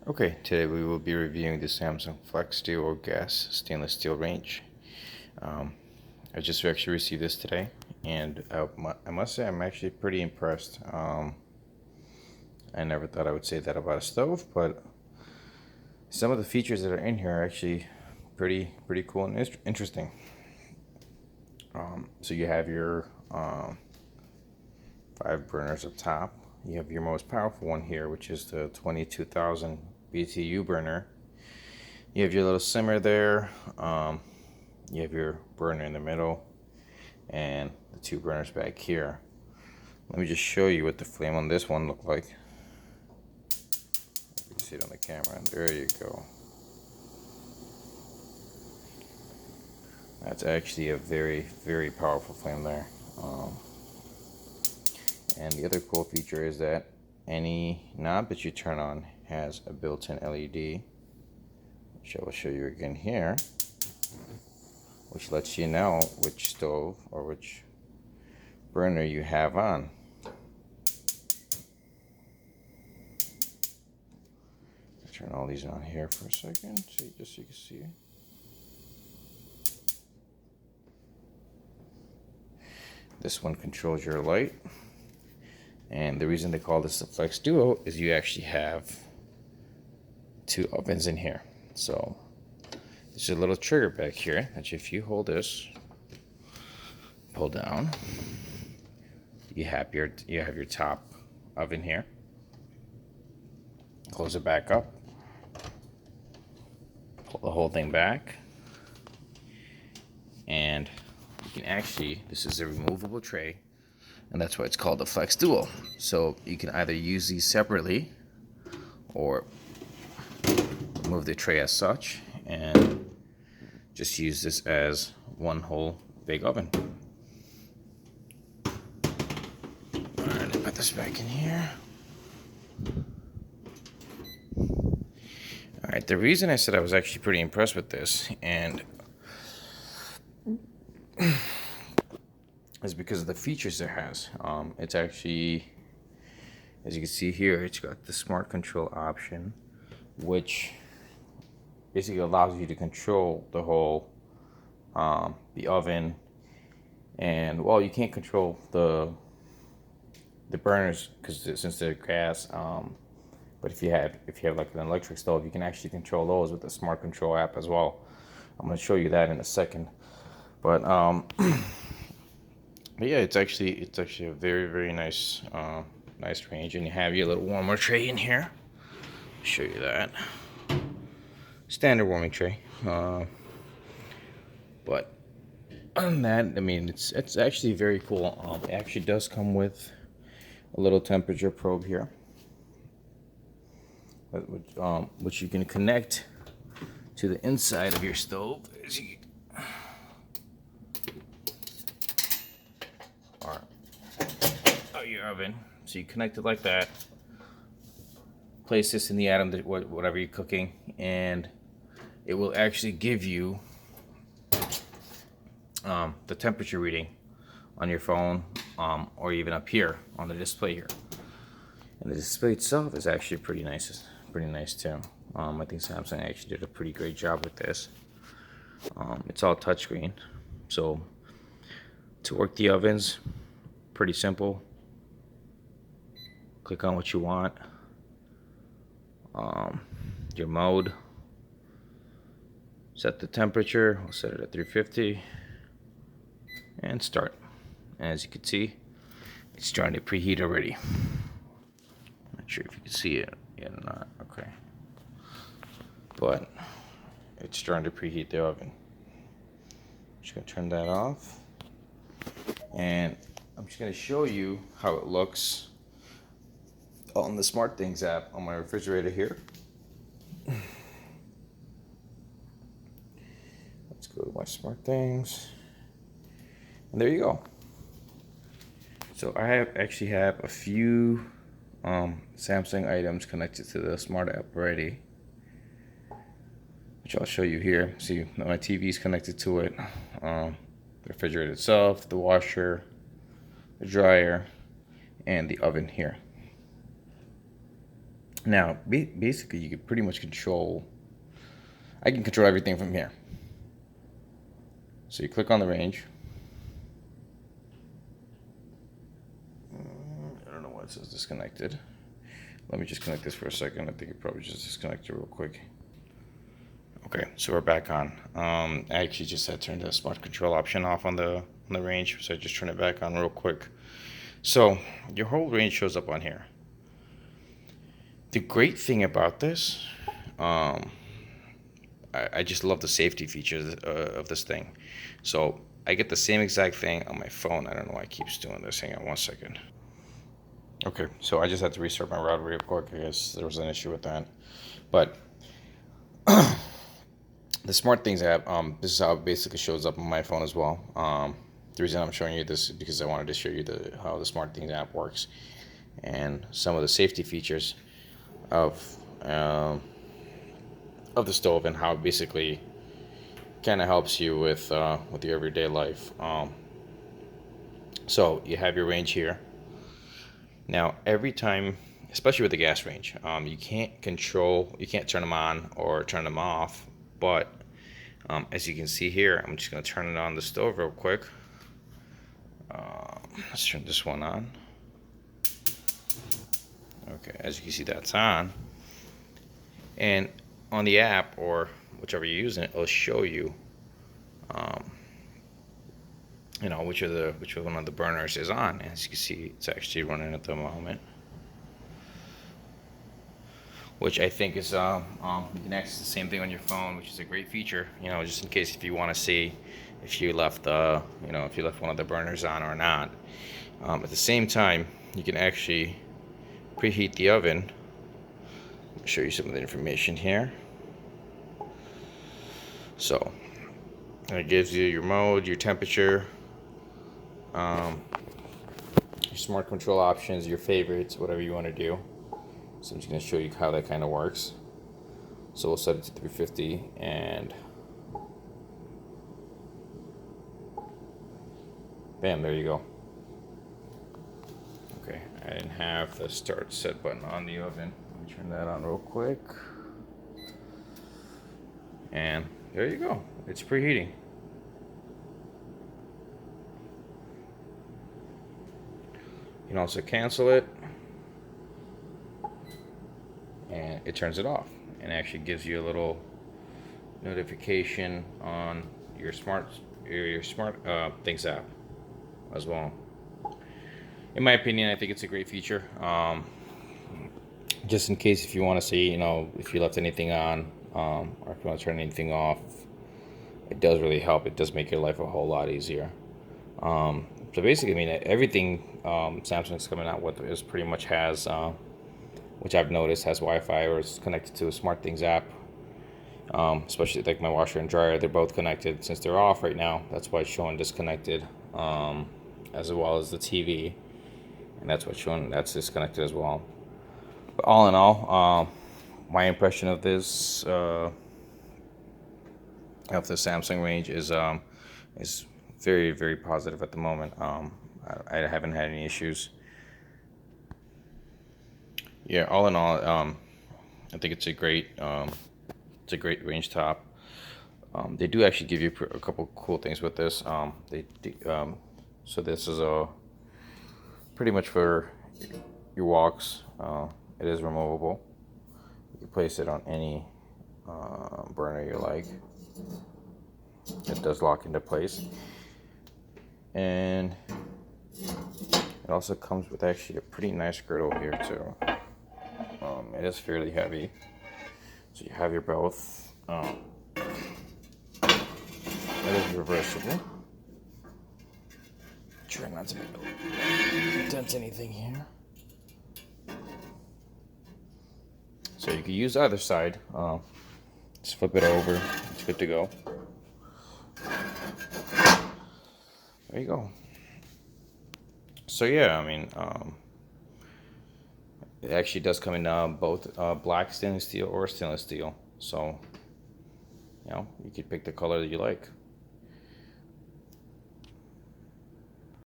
Okay, today we will be reviewing the Samsung Flex Duo Gas Stainless Steel Range. Um, I just actually received this today, and I must say I'm actually pretty impressed. I never thought I would say that about a stove, but some of the features that are in here are actually pretty cool and interesting. So you have your 5 burners up top. You have your most powerful one here, which is the 22,000 BTU burner. You have your little simmer there. You have your burner in the middle and the 2 burners back here. Let me just show you what the flame on this one looked like. You can see it on the camera. There you go. That's actually a very powerful flame there. And the other cool feature is that any knob that you turn on has a built-in LED, which I will show you again here, which lets you know which stove or which burner you have on. Turn all these on here for a second, just so you can see. This one controls your light, and the reason they call this the Flex Duo is you actually have 2 ovens in here. So there's a little trigger back here that if you hold this, pull down, you have your top oven here. Close it back up, pull the whole thing back, and you can actually, this is a removable tray, and that's why it's called the Flex Duo. So you can either use these separately or remove the tray as such and just use this as one whole big oven. Alright, put this back in here. Alright, the reason I said I was actually pretty impressed with this and is because of the features it has. It's actually, as you can see here, it's got the smart control option, which basically allows you to control the whole the oven. And well, you can't control the burners because since they're gas. But if you have like an electric stove, you can actually control those with the smart control app as well. I'm going to show you that in a second. But but yeah, it's actually a very nice range, and you have your little warmer tray in here. I'll show you that standard warming tray. But other than that, I mean, it's actually very cool. It actually does come with a little temperature probe here, which you can connect to the inside of your stove. Or your oven. So you connect it like that. Place this in the atom, whatever you're cooking, and it will actually give you the temperature reading on your phone, or even up here on the display here. And the display itself is actually pretty nice too. I think Samsung actually did a pretty great job with this. It's all touchscreen, so to work the ovens, pretty simple. Click on what you want, your mode, set the temperature. We'll set it at 350 and start. And as you can see, it's starting to preheat already. Not sure if you can see it yet or not. Okay, but it's starting to preheat the oven. Just gonna turn that off, and I'm just gonna show you how it looks on the SmartThings app on my refrigerator here. Let's go to my SmartThings, and there you go. So I actually have a few Samsung items connected to the Smart app already, which I'll show you here. See, my TV is connected to it, the refrigerator itself, the washer, the dryer, and the oven here. Now, basically, you can pretty much control. I can control everything from here. So you click on the range. I don't know why it says disconnected. Let me just connect this for a second. I think it probably just disconnected real quick. Okay, so we're back on. I actually just had turned the smart control option off on the range, so I just turn it back on real quick. So your whole range shows up on here. The great thing about this, I just love the safety features of this thing. So I get the same exact thing on my phone. I don't know why it keeps doing this. Hang on one second. Okay, so I just had to restart my router real quick. I guess there was an issue with that. But the SmartThings app, this is how it basically shows up on my phone as well. The reason I'm showing you this is because I wanted to show you how the SmartThings app works and some of the safety features of the stove and how it basically kind of helps you with your everyday life. So you have your range here. Now, every time, especially with the gas range, you can't turn them on or turn them off. But as you can see here, I'm just going to turn it on the stove real quick. Let's turn this one on. Okay, as you can see, that's on. And on the app, or whichever you're using, it'll show you, which one of the burners is on. As you can see, it's actually running at the moment, which I think is you can access the same thing on your phone, which is a great feature. Just in case if you want to see if you left one of the burners on or not. At the same time, you can actually preheat the oven. I'll show you some of the information here. So it gives you your mode, your temperature, your smart control options, your favorites, whatever you want to do. So I'm just going to show you how that kind of works. So we'll set it to 350 and bam, there you go. Okay, I didn't have the start set button on the oven. Let me turn that on real quick. And there you go. It's preheating. You can also cancel it. And it turns it off. And actually gives you a little notification on your SmartThings app as well. In my opinion, I think it's a great feature. Just in case if you want to see, if you left anything on, or if you want to turn anything off, it does really help. It does make your life a whole lot easier. So basically, I mean, everything Samsung's coming out with is pretty much has, which I've noticed has Wi-Fi or is connected to a SmartThings app. Especially like my washer and dryer, they're both connected. Since they're off right now, that's why it's showing disconnected, as well as the TV, and that's what's showing that's disconnected as well. But all in all, my impression of this Samsung range is very, very positive at the moment. I haven't had any issues. Yeah, all in all, I think it's a great range top. They do actually give you a couple cool things with this. So this is pretty much for your woks. It is removable. You can place it on any burner you like. It does lock into place, and it also comes with actually a pretty nice girdle here too. It is fairly heavy, so you have your both. It is reversible. Try not to dent anything here. So you can use either side. Just flip it over. It's good to go. There you go. So yeah, I mean, it actually does come in both black stainless steel or stainless steel. So, you could pick the color that you like.